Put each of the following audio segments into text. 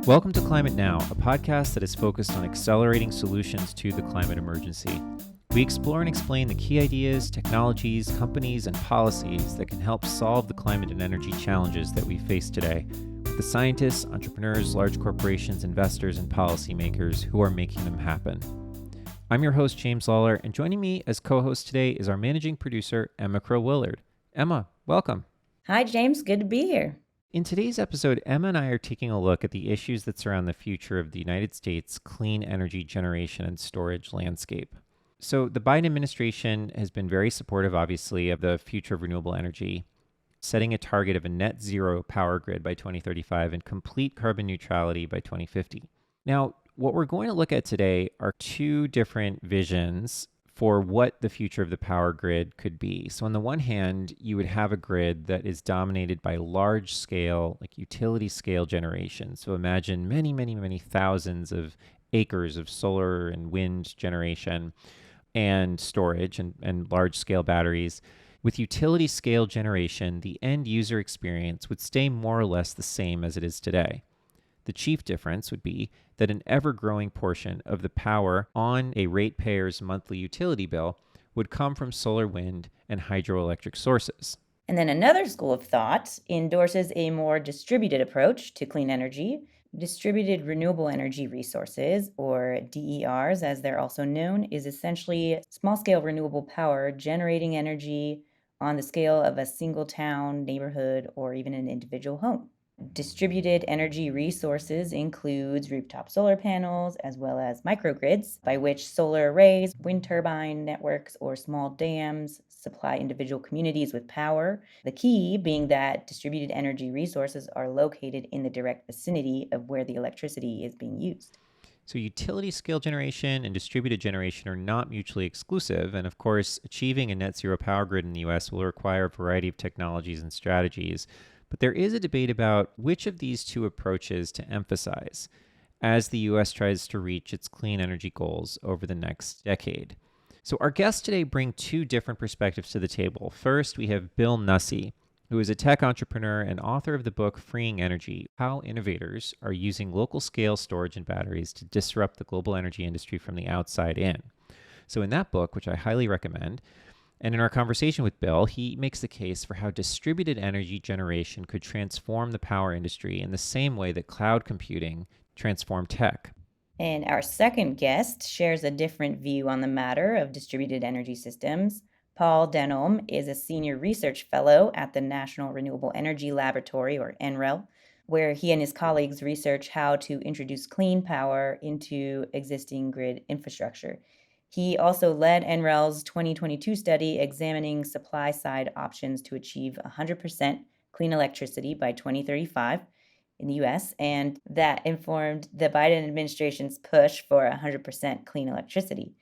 Welcome to Climate Now, a podcast that is focused on accelerating solutions to the climate emergency. We explore and explain the key ideas, technologies, companies, and policies that can help solve the climate and energy challenges that we face today, with the scientists, entrepreneurs, large corporations, investors, and policymakers who are making them happen. I'm your host, James Lawler, and joining me as co-host today is our managing producer, Emma Crow-Willard. Emma, welcome. Hi, James. Good to be here. In today's episode, Emma and I are taking a look at the issues that surround the future of the United States clean energy generation and storage landscape. So the Biden administration has been very supportive, obviously, of the future of renewable energy, setting a target of a net zero power grid by 2035 and complete carbon neutrality by 2050. Now, what we're going to look at today are two different visions for what the future of the power grid could be. So on the one hand, you would have a grid that is dominated by large scale, like utility scale generation. So imagine many thousands of acres of solar and wind generation and storage and large scale batteries. With utility scale generation, the end user experience would stay more or less the same as it is today. The chief difference would be that an ever-growing portion of the power on a ratepayer's monthly utility bill would come from solar, wind, and hydroelectric sources. And then another school of thought endorses a more distributed approach to clean energy. Distributed renewable energy resources, or DERs as they're also known, is essentially small-scale renewable power generating energy on the scale of a single town, neighborhood, or even an individual home. Distributed energy resources includes rooftop solar panels as well as microgrids, by which solar arrays, wind turbine networks, or small dams supply individual communities with power. The key being that distributed energy resources are located in the direct vicinity of where the electricity is being used. So utility scale generation and distributed generation are not mutually exclusive. And of course, achieving a net zero power grid in the US will require a variety of technologies and strategies. But there is a debate about which of these two approaches to emphasize as the U.S. tries to reach its clean energy goals over the next decade. So our guests today bring two different perspectives to the table. First, we have Bill Nussey, who is a tech entrepreneur and author of the book Freeing Energy: How Innovators Are Using Local Scale Storage and Batteries to Disrupt the Global Energy Industry from the Outside In. So in that book, which I highly recommend, and in our conversation with Bill, he makes the case for how distributed energy generation could transform the power industry in the same way that cloud computing transformed tech. And our second guest shares a different view on the matter of distributed energy systems. Paul Denom is a senior research fellow at the National Renewable Energy Laboratory, or NREL, where he and his colleagues research how to introduce clean power into existing grid infrastructure. He also led NREL's 2022 study examining supply-side options to achieve 100% clean electricity by 2035 in the US, and that informed the Biden administration's push for 100% clean electricity.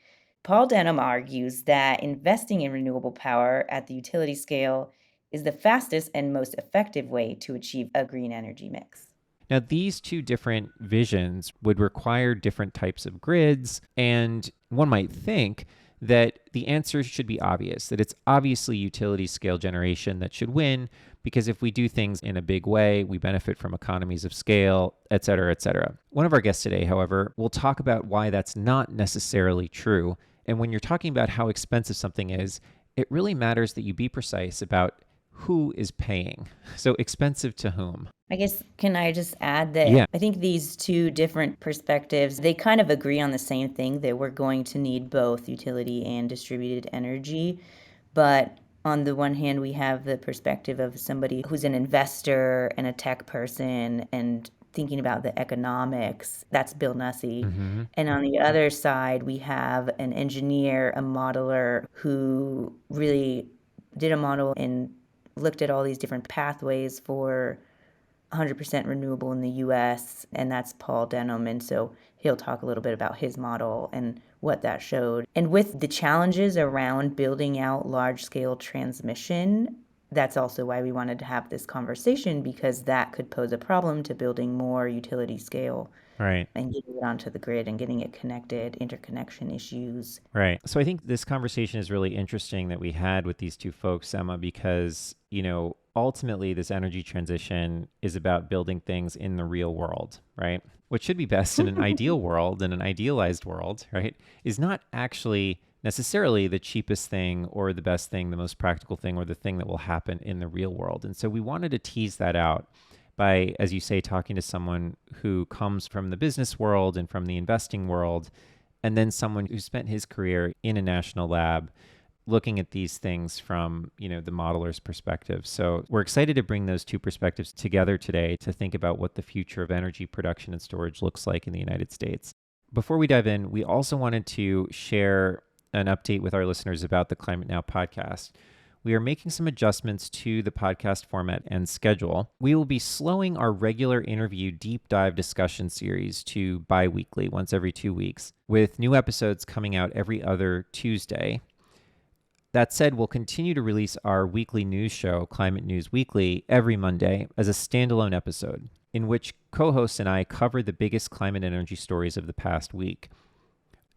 Paul Denom argues that investing in renewable power at the utility scale is the fastest and most effective way to achieve a green energy mix. Now, these two different visions would require different types of grids, and one might think that the answer should be obvious, that it's obviously utility scale generation that should win, because if we do things in a big way, we benefit from economies of scale, et cetera, et cetera. One of our guests today, however, will talk about why that's not necessarily true. And when you're talking about how expensive something is, it really matters that you be precise about who is paying. So expensive to whom? I guess, can I just add that Yeah. I think these two different perspectives, they kind of agree on the same thing, that we're going to need both utility and distributed energy. But on the one hand, we have the perspective of somebody who's an investor and a tech person and thinking about the economics. That's Bill Nussey. Mm-hmm. And on the other side, we have an engineer, a modeler who really did a model and looked at all these different pathways for 100% renewable in the US, and that's Paul Denom. And so he'll talk a little bit about his model and what that showed. And with the challenges around building out large-scale transmission, that's also why we wanted to have this conversation, because that could pose a problem to building more utility-scale Right. and getting it onto the grid and getting it connected, interconnection issues. Right. So I think this conversation is really interesting that we had with these two folks, Emma, because, ultimately this energy transition is about building things in the real world, right? What should be best in an ideal world, in an idealized world, right, is not actually necessarily the cheapest thing or the best thing, the most practical thing, or the thing that will happen in the real world. And so we wanted to tease that out by, as you say, talking to someone who comes from the business world and from the investing world, and then someone who spent his career in a national lab looking at these things from, the modeler's perspective. So we're excited to bring those two perspectives together today to think about what the future of energy production and storage looks like in the United States. Before we dive in, we also wanted to share an update with our listeners about the Climate Now podcast. We are making some adjustments to the podcast format and schedule. We will be slowing our regular interview deep dive discussion series to bi-weekly, once every 2 weeks, with new episodes coming out every other Tuesday. That said, we'll continue to release our weekly news show, Climate News Weekly, every Monday as a standalone episode, in which co-hosts and I cover the biggest climate and energy stories of the past week.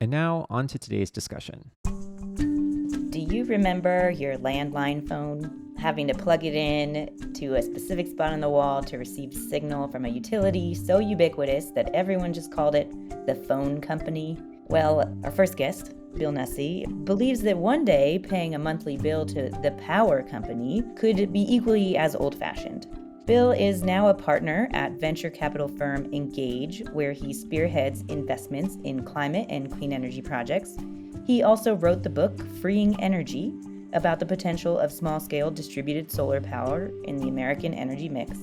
And now, on to today's discussion. Do you remember your landline phone? Having to plug it in to a specific spot on the wall to receive signal from a utility so ubiquitous that everyone just called it the phone company? Well, our first guest, Bill Nussey, believes that one day paying a monthly bill to the power company could be equally as old-fashioned. Bill is now a partner at venture capital firm Engage, where he spearheads investments in climate and clean energy projects. He also wrote the book Freeing Energy, about the potential of small-scale distributed solar power in the American energy mix.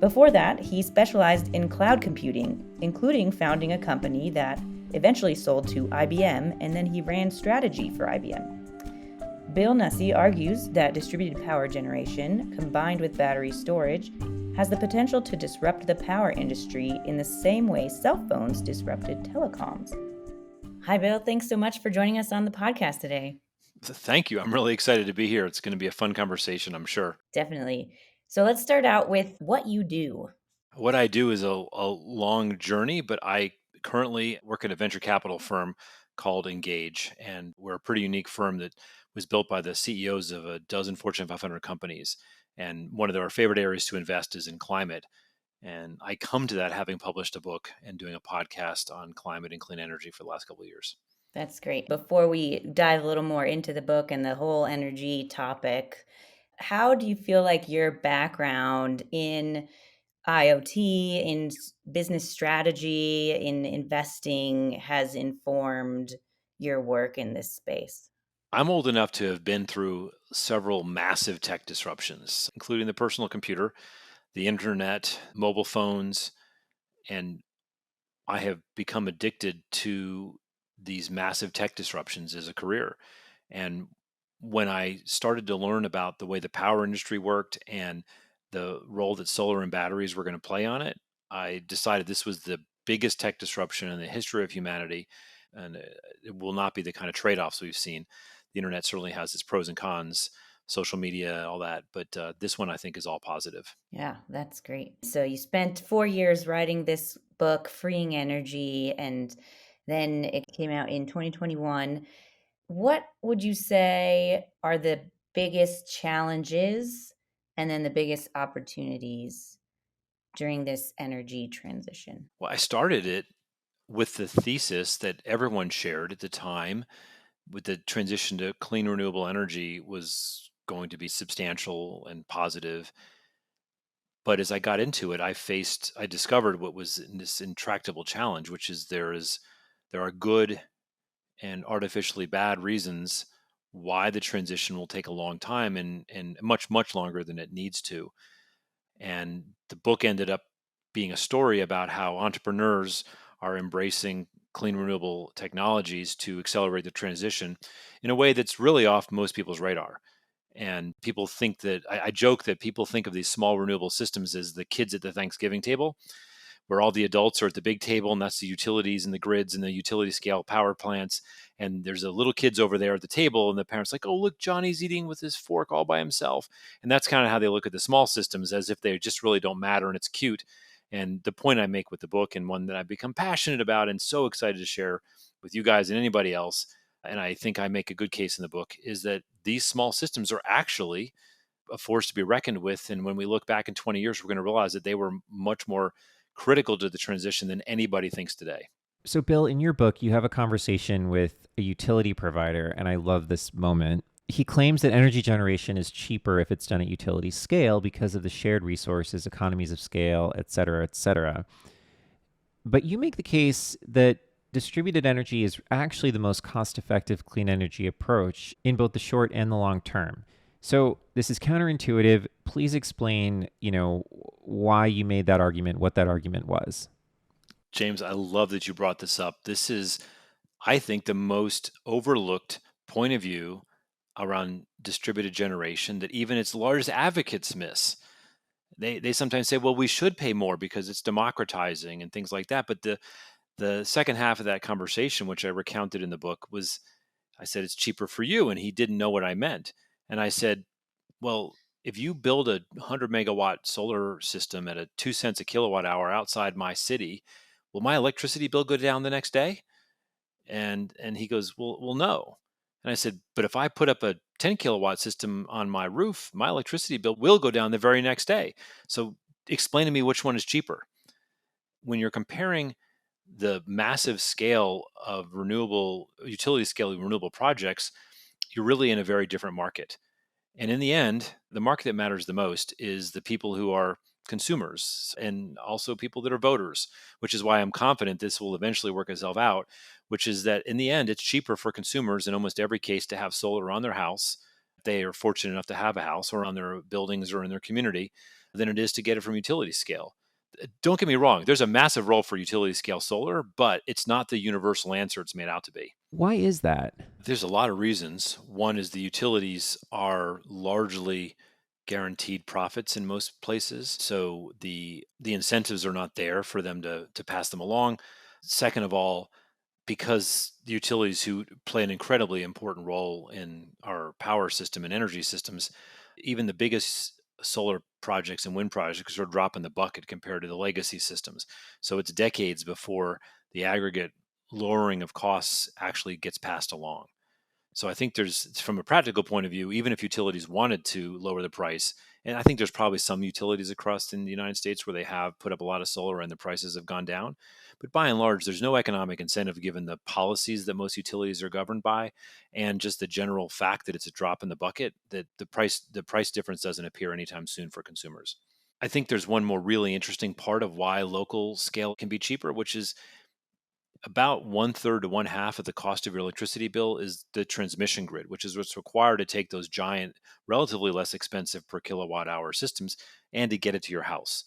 Before that, he specialized in cloud computing, including founding a company that eventually sold to IBM, and then he ran strategy for IBM. Bill Nussey argues that distributed power generation, combined with battery storage, has the potential to disrupt the power industry in the same way cell phones disrupted telecoms. Hi, Bill. Thanks so much for joining us on the podcast today. Thank you. I'm really excited to be here. It's going to be a fun conversation, I'm sure. Definitely. So let's start out with what you do. What I do is a long journey, but I currently work at a venture capital firm called Engage. And we're a pretty unique firm that was built by the CEOs of a dozen Fortune 500 companies. And one of our favorite areas to invest is in climate. And I come to that having published a book and doing a podcast on climate and clean energy for the last couple of years. That's great. Before we dive a little more into the book and the whole energy topic, how do you feel like your background in IoT, in business strategy, in investing has informed your work in this space? I'm old enough to have been through several massive tech disruptions, including the personal computer, the internet, mobile phones, and I have become addicted to these massive tech disruptions as a career. And when I started to learn about the way the power industry worked and the role that solar and batteries were going to play on it, I decided this was the biggest tech disruption in the history of humanity. And it will not be the kind of trade offs we've seen. The internet certainly has its pros and cons, social media, all that. But this one I think is all positive. Yeah, that's great. So you spent 4 years writing this book, Freeing Energy, and then it came out in 2021. What would you say are the biggest challenges and then the biggest opportunities during this energy transition? Well, I started it with the thesis that everyone shared at the time with the transition to clean renewable energy was going to be substantial and positive. But as I got into it, I discovered what was this intractable challenge, which is there are good and artificially bad reasons why the transition will take a long time and much, much longer than it needs to. And the book ended up being a story about how entrepreneurs are embracing clean renewable technologies to accelerate the transition in a way that's really off most people's radar. And people think that I joke that people think of these small renewable systems as the kids at the Thanksgiving table, where all the adults are at the big table, and that's the utilities and the grids and the utility scale power plants. And there's a little kids over there at the table, and the parents like, oh, look, Johnny's eating with his fork all by himself. And that's kind of how they look at the small systems, as if they just really don't matter and it's cute. And the point I make with the book, and one that I've become passionate about and so excited to share with you guys and anybody else, and I think I make a good case in the book, is that these small systems are actually a force to be reckoned with. And when we look back in 20 years, we're going to realize that they were much more critical to the transition than anybody thinks today. So, Bill, in your book, you have a conversation with a utility provider, and I love this moment. He claims that energy generation is cheaper if it's done at utility scale because of the shared resources, economies of scale, et cetera, et cetera. But you make the case that distributed energy is actually the most cost-effective clean energy approach in both the short and the long term. So this is counterintuitive. Please explain, why you made that argument, what that argument was. James, I love that you brought this up. This is, I think, the most overlooked point of view around distributed generation that even its largest advocates miss. They sometimes say, well, we should pay more because it's democratizing and things like that. But the second half of that conversation, which I recounted in the book, was I said, it's cheaper for you. And he didn't know what I meant. And I said, well, if you build a 100 megawatt solar system at a 2 cents a kilowatt hour outside my city, will my electricity bill go down the next day? And he goes, well, no. And I said, but if I put up a 10 kilowatt system on my roof, my electricity bill will go down the very next day. So explain to me which one is cheaper. When you're comparing the massive scale of renewable utility scale renewable projects, you're really in a very different market. And in the end, the market that matters the most is the people who are consumers and also people that are voters, which is why I'm confident this will eventually work itself out, which is that in the end, it's cheaper for consumers in almost every case to have solar on their house. If they are fortunate enough to have a house or on their buildings or in their community than it is to get it from utility scale. Don't get me wrong, there's a massive role for utility scale solar, but it's not the universal answer it's made out to be. Why is that? There's a lot of reasons. One is the utilities are largely guaranteed profits in most places, so the incentives are not there for them to pass them along. Second of all, because the utilities who play an incredibly important role in our power system and energy systems, even the biggest solar projects and wind projects are dropping the bucket compared to the legacy systems. So it's decades before the aggregate lowering of costs actually gets passed along. So I think there's, from a practical point of view, even if utilities wanted to lower the price, and I think there's probably some utilities across in the United States where they have put up a lot of solar and the prices have gone down. But by and large, there's no economic incentive given the policies that most utilities are governed by, and just the general fact that it's a drop in the bucket, that the price difference doesn't appear anytime soon for consumers. I think there's one more really interesting part of why local scale can be cheaper, which is about one third to one half of the cost of your electricity bill is the transmission grid, which is what's required to take those giant, relatively less expensive per kilowatt hour systems and to get it to your house.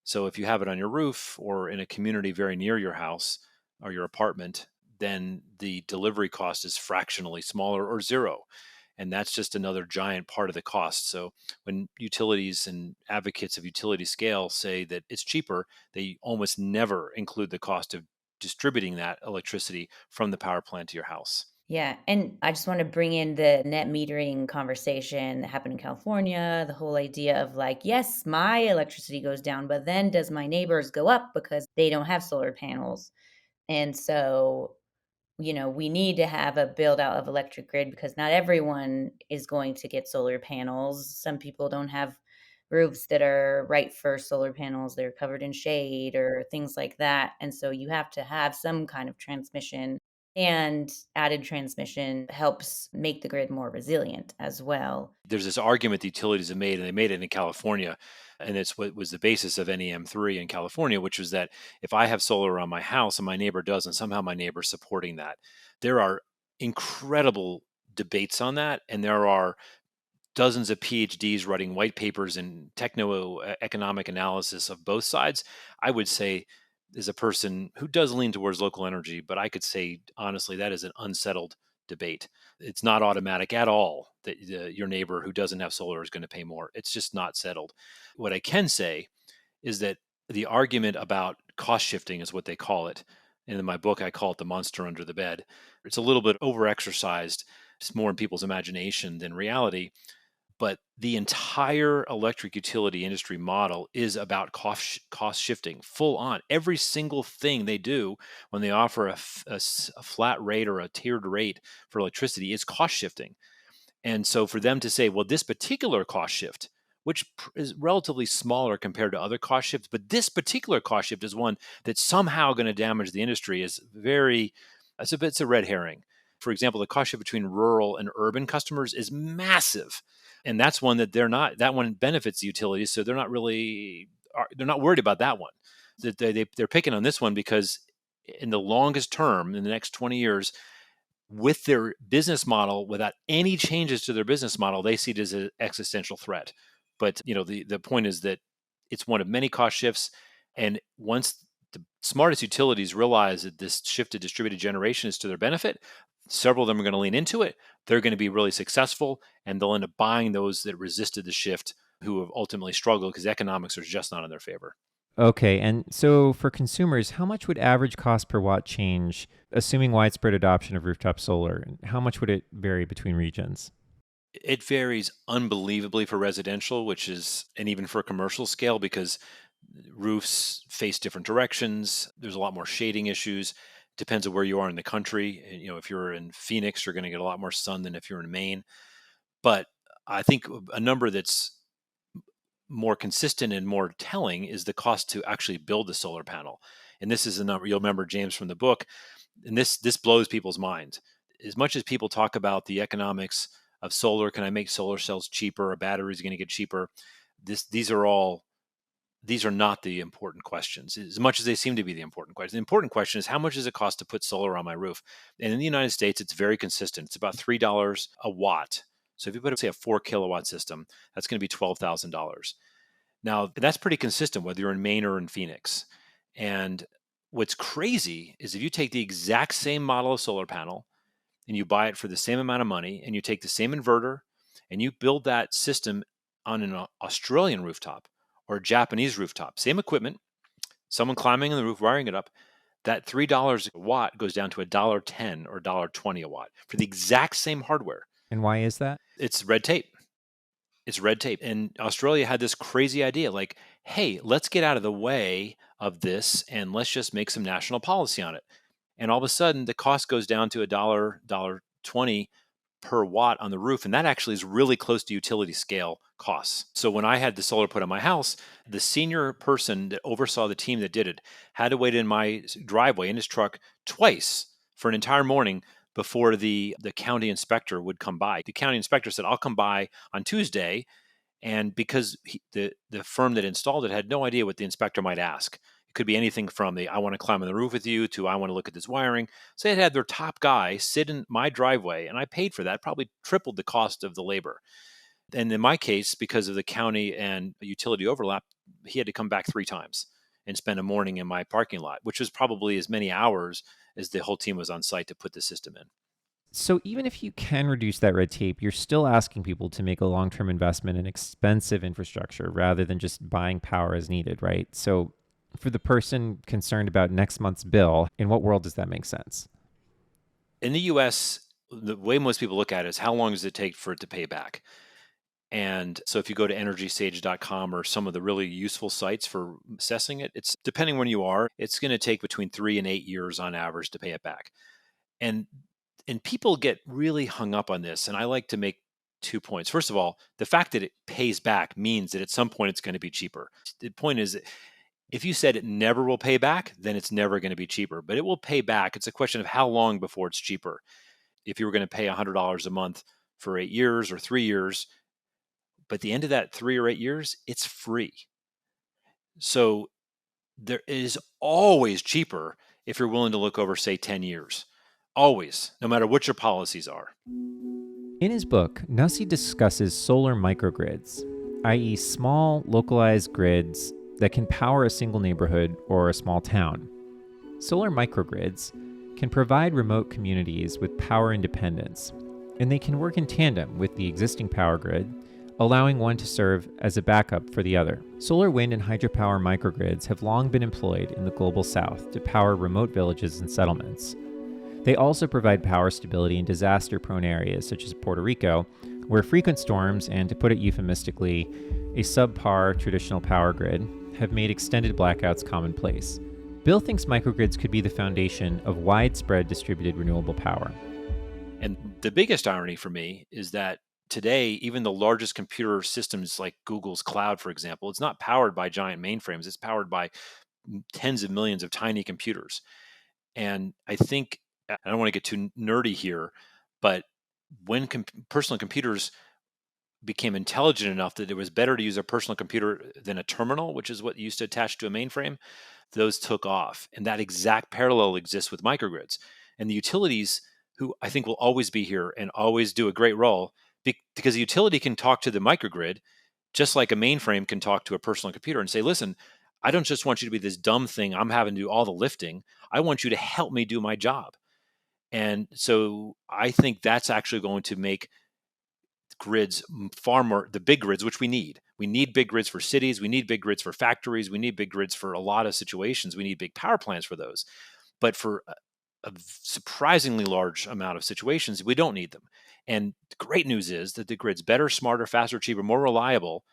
So if you have it on your roof or in a community very near your house or your apartment, then the delivery cost is fractionally smaller or zero. And that's just another giant part of the cost. So when utilities and advocates of utility scale say that it's cheaper, they almost never include the cost of distributing that electricity from the power plant to your house. Yeah, and I just want to bring in the net metering conversation that happened in California, the whole idea of like, yes, my electricity goes down, but then does my neighbors go up because they don't have solar panels? And so, we need to have a build out of electric grid because not everyone is going to get solar panels. Some people don't have roofs that are right for solar panels. They're covered in shade or things like that. And so you have to have some kind of transmission, and added transmission helps make the grid more resilient as well. There's this argument the utilities have made, and they made it in California, and it's what was the basis of NEM3 in California, which was that if I have solar on my house and my neighbor doesn't, somehow my neighbor's supporting that. There are incredible debates on that, and there are dozens of PhDs writing white papers and techno economic analysis of both sides. I would say, as a person who does lean towards local energy, but I could say honestly that is an unsettled debate. It's not automatic at all that your neighbor who doesn't have solar is going to pay more. It's just not settled. What I can say is that the argument about cost shifting is what they call it. And in my book, I call it the monster under the bed. It's a little bit over exercised. It's more in people's imagination than reality. But the entire electric utility industry model is about cost shifting, full on. Every single thing they do when they offer a flat rate or a tiered rate for electricity is cost shifting. And so for them to say, well, this particular cost shift, which is relatively smaller compared to other cost shifts, but this particular cost shift is one that's somehow going to damage the industry is it's a red herring. For example, the cost shift between rural and urban customers is massive. And that's one that one benefits the utilities. So they're not worried about that one. They're picking on this one because in the longest term, in the next 20 years, with their business model, without any changes to their business model, they see it as an existential threat. But the point is that it's one of many cost shifts. And once the smartest utilities realize that this shift to distributed generation is to their benefit, several of them are going to lean into it. They're going to be really successful, and they'll end up buying those that resisted the shift, who have ultimately struggled because economics are just not in their favor. Okay, and so for consumers, how much would average cost per watt change, assuming widespread adoption of rooftop solar? And how much would it vary between regions? It varies unbelievably for residential, and even for commercial scale, because roofs face different directions. There's a lot more shading issues. Depends on where you are in the country. And, if you're in Phoenix, you're going to get a lot more sun than if you're in Maine. But I think a number that's more consistent and more telling is the cost to actually build the solar panel. And this is a number you'll remember, James, from the book. And this blows people's minds. As much as people talk about the economics of solar, can I make solar cells cheaper? A battery is going to get cheaper. These are not the important questions, as much as they seem to be the important question. The important question is, how much does it cost to put solar on my roof? And in the United States, it's very consistent. It's about $3 a watt. So if you put, say, a 4 kilowatt system, that's going to be $12,000. Now, that's pretty consistent whether you're in Maine or in Phoenix. And what's crazy is if you take the exact same model of solar panel and you buy it for the same amount of money, and you take the same inverter and you build that system on an Australian rooftop or a Japanese rooftop, same equipment, someone climbing on the roof, wiring it up, that $3 a watt goes down to $1.10 or $1.20 a watt for the exact same hardware. And why is that? It's red tape. It's red tape. And Australia had this crazy idea like, hey, let's get out of the way of this and let's just make some national policy on it. And all of a sudden, the cost goes down to $1.20 per watt on the roof. And that actually is really close to utility scale costs. So when I had the solar put on my house, the senior person that oversaw the team that did it had to wait in my driveway in his truck twice for an entire morning before the county inspector would come by. The county inspector said, I'll come by on Tuesday. And because the firm that installed it had no idea what the inspector might ask. It could be anything from I want to climb on the roof with you to I want to look at this wiring. So they had their top guy sit in my driveway, and I paid for that, probably tripled the cost of the labor. And in my case, because of the county and utility overlap, he had to come back 3 times and spend a morning in my parking lot, which was probably as many hours as the whole team was on site to put the system in. So even if you can reduce that red tape, you're still asking people to make a long-term investment in expensive infrastructure rather than just buying power as needed, right? So for the person concerned about next month's bill, in what world does that make sense? In the US, the way most people look at it is how long does it take for it to pay back? And so if you go to energysage.com or some of the really useful sites for assessing it, it's depending when you are, it's going to take between 3 and 8 years on average to pay it back. And people get really hung up on this. And I like to make 2 points. First of all, the fact that it pays back means that at some point it's going to be cheaper. The point is, if you said it never will pay back, then it's never going to be cheaper. But it will pay back. It's a question of how long before it's cheaper. If you were going to pay $100 a month for 8 years or 3 years, but at the end of that 3 or 8 years, it's free. So there is always cheaper if you're willing to look over, say, 10 years. Always, no matter what your policies are. In his book, Nussey discusses solar microgrids, i.e. small, localized grids that can power a single neighborhood or a small town. Solar microgrids can provide remote communities with power independence, and they can work in tandem with the existing power grid, allowing one to serve as a backup for the other. Solar, wind, and hydropower microgrids have long been employed in the global south to power remote villages and settlements. They also provide power stability in disaster-prone areas such as Puerto Rico, where frequent storms and, to put it euphemistically, a subpar traditional power grid have made extended blackouts commonplace. Bill thinks microgrids could be the foundation of widespread distributed renewable power. And the biggest irony for me is that today, even the largest computer systems like Google's cloud, for example, it's not powered by giant mainframes. It's powered by tens of millions of tiny computers. And I think, I don't want to get too nerdy here, but when personal computers became intelligent enough that it was better to use a personal computer than a terminal, which is what used to attach to a mainframe, those took off. And that exact parallel exists with microgrids. And the utilities, who I think will always be here and always do a great role, because the utility can talk to the microgrid just like a mainframe can talk to a personal computer and say, listen, I don't just want you to be this dumb thing I'm having to do all the lifting. I want you to help me do my job. And so I think that's actually going to make grids far more, the big grids, which we need. We need big grids for cities. We need big grids for factories. We need big grids for a lot of situations. We need big power plants for those. But for a surprisingly large amount of situations, we don't need them. And the great news is that the grid's better, smarter, faster, cheaper, more reliable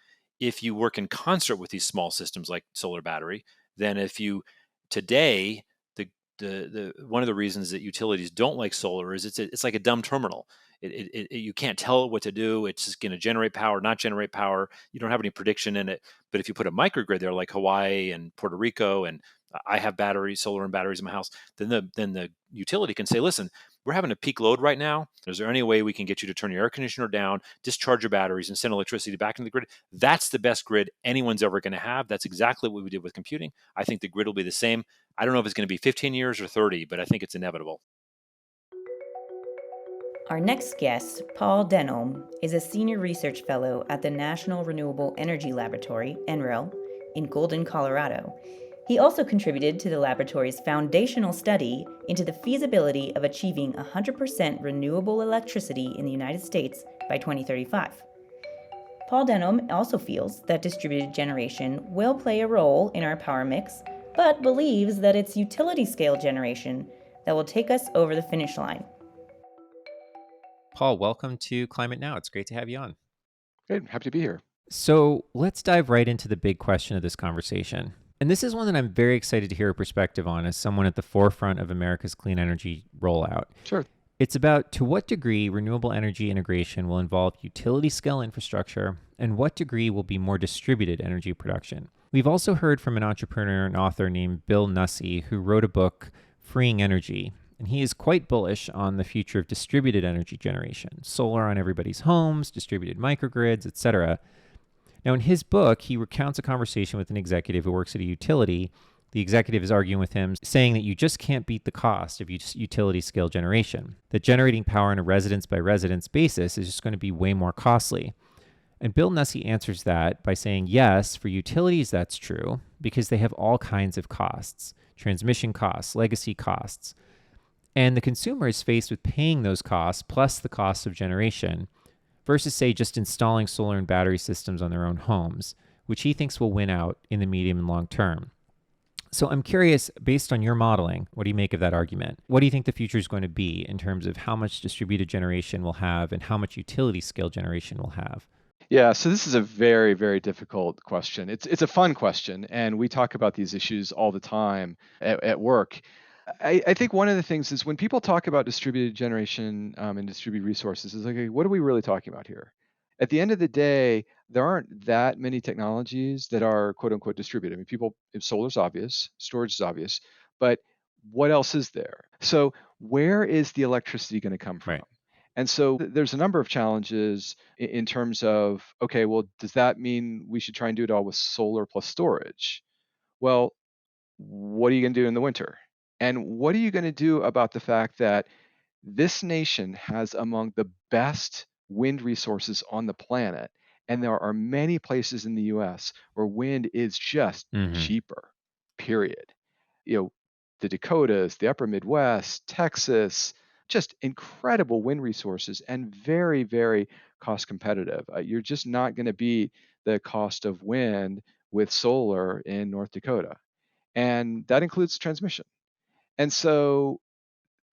if you work in concert with these small systems like solar battery than if you today. The one of the reasons that utilities don't like solar is it's like a dumb terminal. You can't tell it what to do. It's just going to generate power, not generate power. You don't have any prediction in it. But if you put a microgrid there, like Hawaii and Puerto Rico, and I have batteries, solar and batteries in my house, then the utility can say, listen, we're having a peak load right now. Is there any way we can get you to turn your air conditioner down, discharge your batteries, and send electricity back into the grid? That's the best grid anyone's ever going to have. That's exactly what we did with computing. I think the grid will be the same. I don't know if it's going to be 15 years or 30, but I think it's inevitable. Our next guest, Paul Denom, is a senior research fellow at the National Renewable Energy Laboratory, NREL, in Golden, Colorado. He also contributed to the laboratory's foundational study into the feasibility of achieving 100% renewable electricity in the United States by 2035. Paul Denom also feels that distributed generation will play a role in our power mix, but believes that it's utility-scale generation that will take us over the finish line. Paul, welcome to Climate Now. It's great to have you on. Great. Happy to be here. So let's dive right into the big question of this conversation. And this is one that I'm very excited to hear a perspective on as someone at the forefront of America's clean energy rollout. Sure. It's about to what degree renewable energy integration will involve utility scale infrastructure and what degree will be more distributed energy production. We've also heard from an entrepreneur and author named Bill Nussey, who wrote a book, Freeing Energy, and he is quite bullish on the future of distributed energy generation, solar on everybody's homes, distributed microgrids, etc. Now, in his book, he recounts a conversation with an executive who works at a utility. The executive is arguing with him, saying that you just can't beat the cost of utility scale generation, that generating power on a residence by residence basis is just going to be way more costly. And Bill Nussey answers that by saying, yes, for utilities, that's true, because they have all kinds of costs, transmission costs, legacy costs. And the consumer is faced with paying those costs plus the cost of generation versus, say, just installing solar and battery systems on their own homes, which he thinks will win out in the medium and long term. So I'm curious, based on your modeling, what do you make of that argument? What do you think the future is going to be in terms of how much distributed generation we'll have and how much utility scale generation we'll have? Yeah, so this is a very, very difficult question. It's a fun question, and we talk about these issues all the time at work. I think one of the things is when people talk about distributed generation and distributed resources, is like, okay, what are we really talking about here? At the end of the day, there aren't that many technologies that are quote unquote distributed. I mean, solar's obvious, storage is obvious, but what else is there? So where is the electricity going to come from? Right. And so there's a number of challenges in terms of, okay, well, does that mean we should try and do it all with solar plus storage? Well, what are you going to do in the winter? And what are you going to do about the fact that this nation has among the best wind resources on the planet? And there are many places in the US where wind is just cheaper, period. You know, the Dakotas, the upper Midwest, Texas, just incredible wind resources and very, very cost competitive. You're just not going to beat the cost of wind with solar in North Dakota. And that includes transmission. And so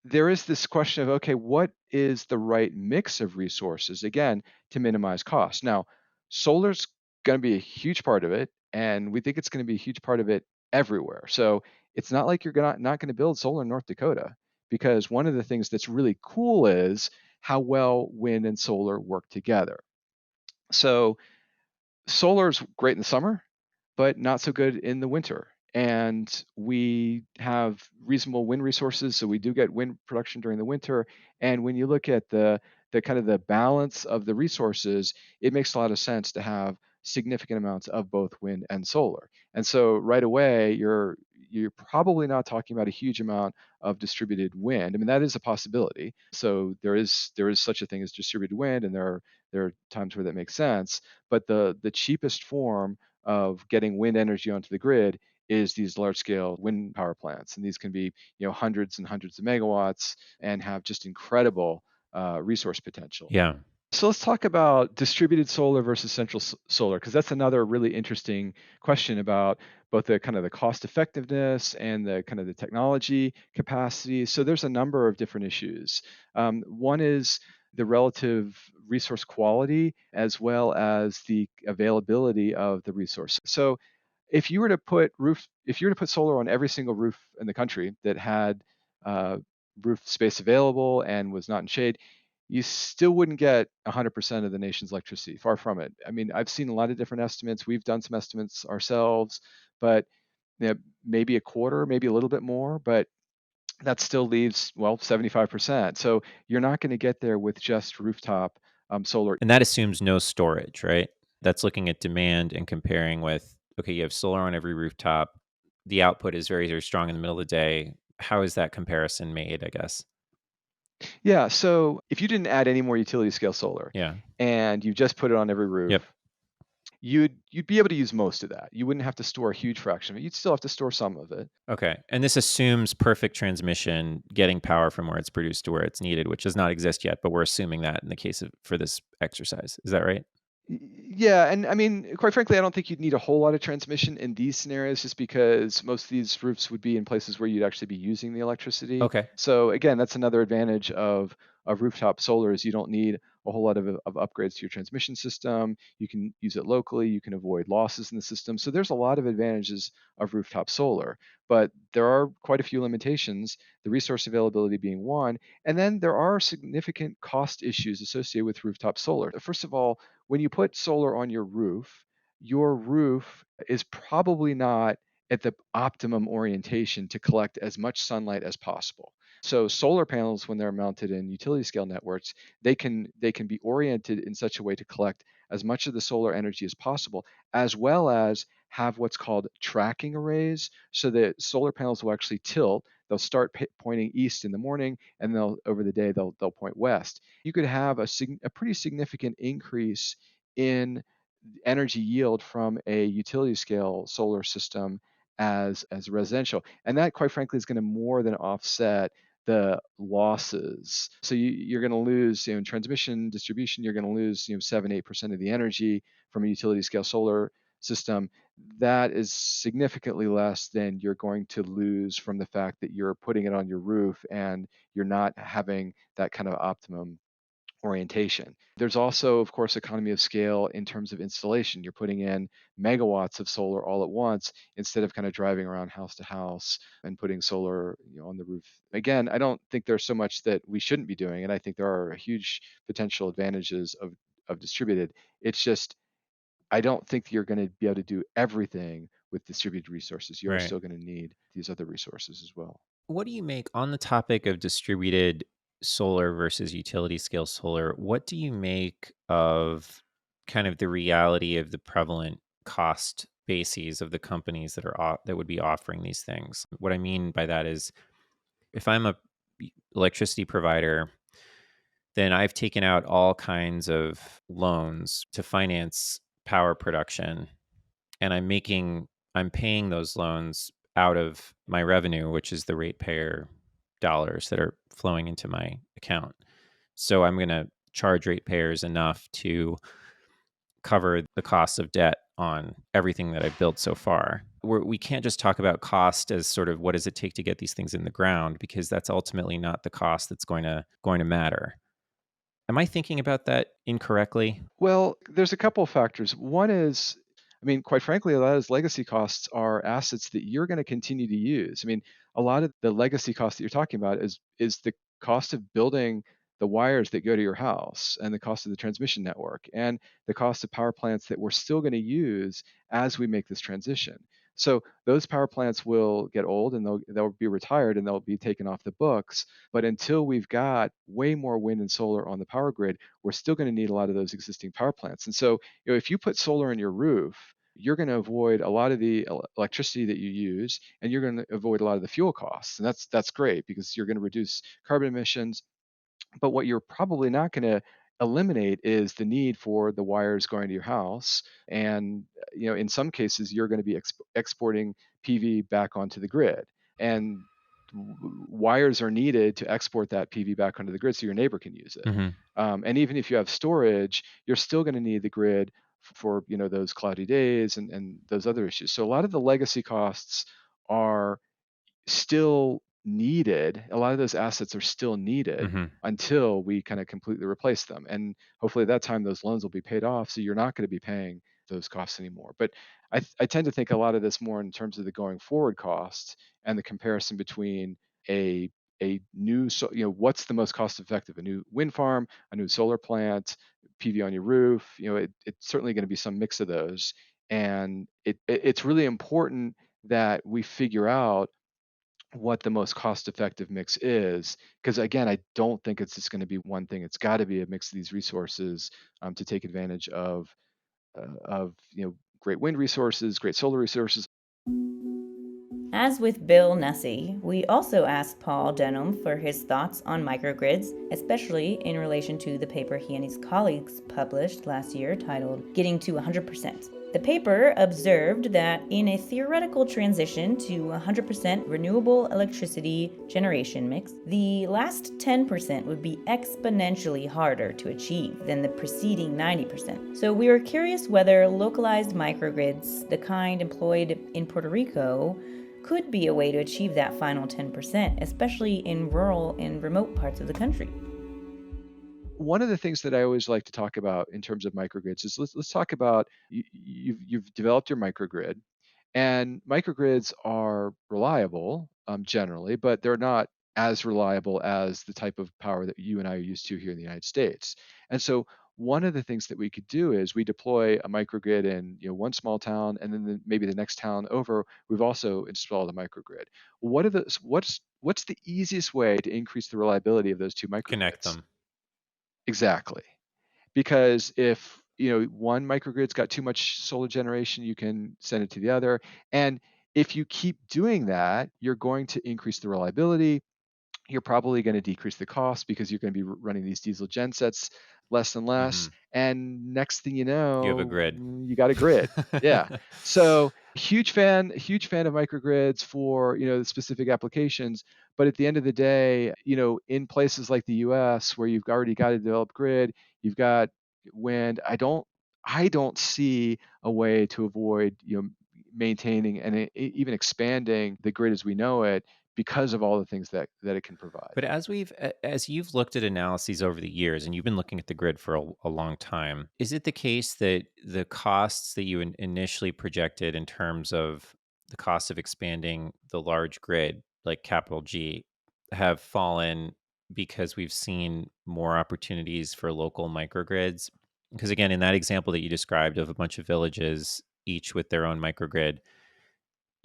there is this question of, okay, what is the right mix of resources, again, to minimize costs? Now, solar's going to be a huge part of it, and we think it's going to be a huge part of it everywhere. So it's not like you're not going to build solar in North Dakota, because one of the things that's really cool is how well wind and solar work together. So solar's great in the summer, but not so good in the winter. And we have reasonable wind resources, so we do get wind production during the winter. And when you look at the kind of the balance of the resources, it makes a lot of sense to have significant amounts of both wind and solar. And so right away, you're probably not talking about a huge amount of distributed wind. I mean, that is a possibility. So there is such a thing as distributed wind, and there are times where that makes sense. But the cheapest form of getting wind energy onto the grid is these large scale wind power plants, and these can be hundreds and hundreds of megawatts and have just incredible resource potential. Yeah. So let's talk about distributed solar versus central solar, because that's another really interesting question about both the kind of the cost effectiveness and the kind of the technology capacity. So there's a number of different issues. One is the relative resource quality as well as the availability of the resource. So if you were to put solar on every single roof in the country that had uh, roof space available and was not in shade, you still wouldn't get 100% of the nation's electricity. Far from it. I mean, I've seen a lot of different estimates. We've done some estimates ourselves, but maybe a quarter, maybe a little bit more, but that still leaves, well, 75%. So you're not going to get there with just rooftop solar. And that assumes no storage, right? That's looking at demand and comparing with, okay, you have solar on every rooftop. The output is very, very strong in the middle of the day. How is that comparison made, I guess? Yeah, so if you didn't add any more utility scale solar Yeah. and you just put it on every Yep. roof, you'd be able to use most of that. You wouldn't have to store a huge fraction of it. You'd still have to store some of it. Okay. And this assumes perfect transmission, getting power from where it's produced to where it's needed, which does not exist yet, but we're assuming that in the case of for this exercise. Is that right? Yeah, and I mean, quite frankly, I don't think you'd need a whole lot of transmission in these scenarios just because most of these roofs would be in places where you'd actually be using the electricity. Okay. So again, that's another advantage of rooftop solar is you don't need a whole lot of upgrades to your transmission system. You can use it locally, you can avoid losses in the system. So there's a lot of advantages of rooftop solar, but there are quite a few limitations, the resource availability being one, and then there are significant cost issues associated with rooftop solar. First of all, when you put solar on your roof is probably not at the optimum orientation to collect as much sunlight as possible. So solar panels, when they're mounted in utility scale networks, they can be oriented in such a way to collect as much of the solar energy as possible, as well as have what's called tracking arrays, so that solar panels will actually tilt. They'll start pointing east in the morning, and they'll over the day they'll point west. You could have a pretty significant increase in energy yield from a utility scale solar system as residential, and that quite frankly is going to more than offset the losses. So you're going to lose, in transmission distribution, you're going to lose 7-8% of the energy from a utility scale solar system. That is significantly less than you're going to lose from the fact that you're putting it on your roof and you're not having that kind of optimum orientation. There's also, of course, economy of scale in terms of installation. You're putting in megawatts of solar all at once instead of kind of driving around house to house and putting solar, on the roof. Again, I don't think there's so much that we shouldn't be doing, and I think there are huge potential advantages of distributed. It's just I don't think you're going to be able to do everything with distributed resources. You are Right. still going to need these other resources as well. What do you make on the topic of distributed solar versus utility scale solar? What do you make of kind of the reality of the prevalent cost bases of the companies that that would be offering these things? What I mean by that is if I'm a electricity provider, then I've taken out all kinds of loans to finance power production, and I'm paying those loans out of my revenue, which is the ratepayer dollars that are flowing into my account. So I'm going to charge ratepayers enough to cover the cost of debt on everything that I've built so far. we can't just talk about cost as sort of what does it take to get these things in the ground, because that's ultimately not the cost that's going to matter. Am I thinking about that incorrectly? Well, there's a couple of factors. One is, I mean, quite frankly, a lot of those legacy costs are assets that you're going to continue to use. I mean, a lot of the legacy costs that you're talking about is the cost of building the wires that go to your house and the cost of the transmission network and the cost of power plants that we're still going to use as we make this transition. So those power plants will get old and they'll be retired and they'll be taken off the books. But until we've got way more wind and solar on the power grid, we're still going to need a lot of those existing power plants. And so, if you put solar on your roof, you're going to avoid a lot of the electricity that you use, and you're going to avoid a lot of the fuel costs. And that's great because you're going to reduce carbon emissions. But what you're probably not going to eliminate is the need for the wires going to your house. And in some cases, you're going to be exporting PV back onto the grid. And wires are needed to export that PV back onto the grid so your neighbor can use it. Hmm. And even if you have storage, you're still going to need the grid for those cloudy days and those other issues. So a lot of the legacy costs are still needed. A lot of those assets are still needed Hmm. until we kind of completely replace them. And hopefully at that time those loans will be paid off, so you're not going to be paying those costs anymore. But I tend to think a lot of this more in terms of the going forward costs and the comparison between a a new what's the most cost effective, a new wind farm, a new solar plant, PV on your roof. It's certainly going to be some mix of those. And it's really important that we figure out what the most cost effective mix is, because again, I don't think it's just going to be one thing. It's got to be a mix of these resources, to take advantage of great wind resources, great solar resources. As with Bill Nussey, we also asked Paul Denom for his thoughts on microgrids, especially in relation to the paper he and his colleagues published last year titled Getting to 100%. The paper observed that in a theoretical transition to 100% renewable electricity generation mix, the last 10% would be exponentially harder to achieve than the preceding 90%. So we were curious whether localized microgrids, the kind employed in Puerto Rico, could be a way to achieve that final 10%, especially in rural and remote parts of the country. One of the things that I always like to talk about in terms of microgrids is let's talk about you've developed your microgrid, and microgrids are reliable, generally, but they're not as reliable as the type of power that you and I are used to here in the United States. And so one of the things that we could do is we deploy a microgrid in one small town, and then maybe the next town over, we've also installed a microgrid. What's the easiest way to increase the reliability of those two Connect microgrids? them. Exactly. Because if one microgrid's got too much solar generation, you can send it to the other. And if you keep doing that, you're going to increase the reliability. You're probably going to decrease the cost because you're going to be running these diesel gensets less and less. Hmm. And next thing you You have a know, grid. you got a grid. Yeah. So huge fan of microgrids for the specific applications. But at the end of the day, in places like the U.S. where you've already got a developed grid, you've got wind. I don't see a way to avoid maintaining and even expanding the grid as we know it because of all the things that it can provide. But as you've looked at analyses over the years, and you've been looking at the grid for a long time, is it the case that the costs that you initially projected in terms of the cost of expanding the large grid, like capital G, have fallen because we've seen more opportunities for local microgrids? Because again, in that example that you described of a bunch of villages, each with their own microgrid,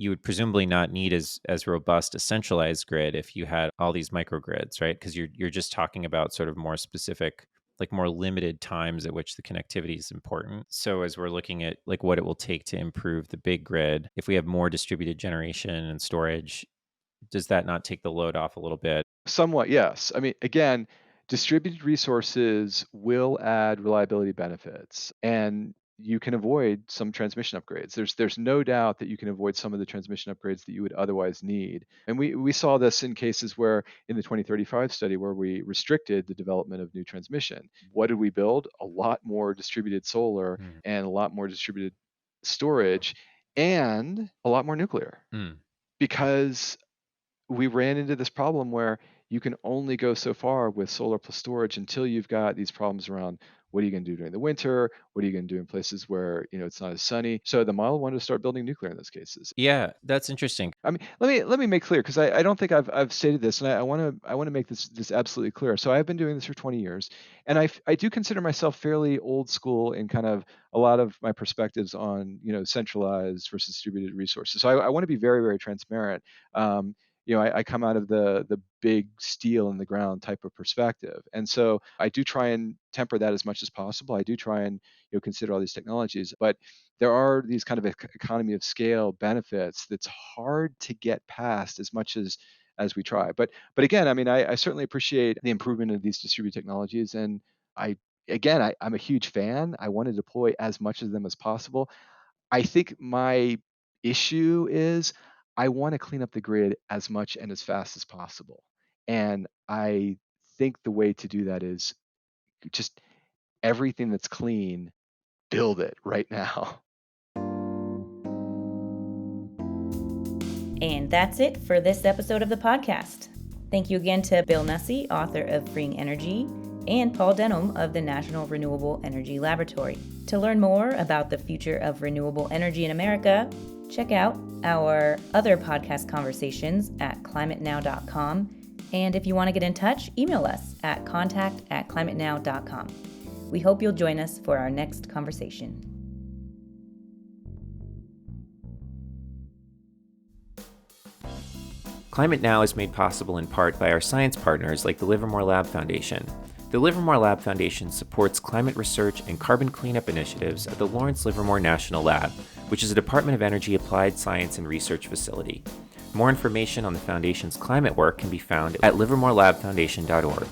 you would presumably not need as robust a centralized grid if you had all these microgrids, right? Because you're just talking about sort of more specific, like more limited times at which the connectivity is important. So as we're looking at like what it will take to improve the big grid, if we have more distributed generation and storage, does that not take the load off a little bit? Somewhat, yes. I mean, again, distributed resources will add reliability benefits, and you can avoid some transmission upgrades. There's no doubt that you can avoid some of the transmission upgrades that you would otherwise need. And we saw this in cases where in the 2035 study where we restricted the development of new transmission. What did we build? A lot more distributed solar Mm. and a lot more distributed storage. and a lot more nuclear, Mm. because we ran into this problem where you can only go so far with solar plus storage until you've got these problems around what are you going to do during the winter? What are you going to do in places where, it's not as sunny? So the model wanted to start building nuclear in those cases. Yeah, that's interesting. I mean, let me make clear, because I don't think I've stated this, and I want to make this absolutely clear. So I've been doing this for 20 years, and I do consider myself fairly old school in kind of a lot of my perspectives on centralized versus distributed resources. So I want to be very, very transparent. I come out of the big steel in the ground type of perspective, and so I do try and temper that as much as possible. I do try and consider all these technologies, but there are these kind of economy of scale benefits that's hard to get past as much as we try. But again, I mean, I certainly appreciate the improvement of these distributed technologies, and I'm a huge fan. I want to deploy as much of them as possible. I think my issue is I want to clean up the grid as much and as fast as possible. And I think the way to do that is just everything that's clean, build it right now. And that's it for this episode of the podcast. Thank you again to Bill Nussey, author of Freeing Energy, and Paul Denom of the National Renewable Energy Laboratory. To learn more about the future of renewable energy in America, check out our other podcast conversations at climatenow.com. And if you want to get in touch, email us at contact@climatenow.com. We hope you'll join us for our next conversation. Climate Now is made possible in part by our science partners like the Livermore Lab Foundation. The Livermore Lab Foundation supports climate research and carbon cleanup initiatives at the Lawrence Livermore National Lab, which is a Department of Energy applied science and research facility. More information on the Foundation's climate work can be found at livermorelabfoundation.org.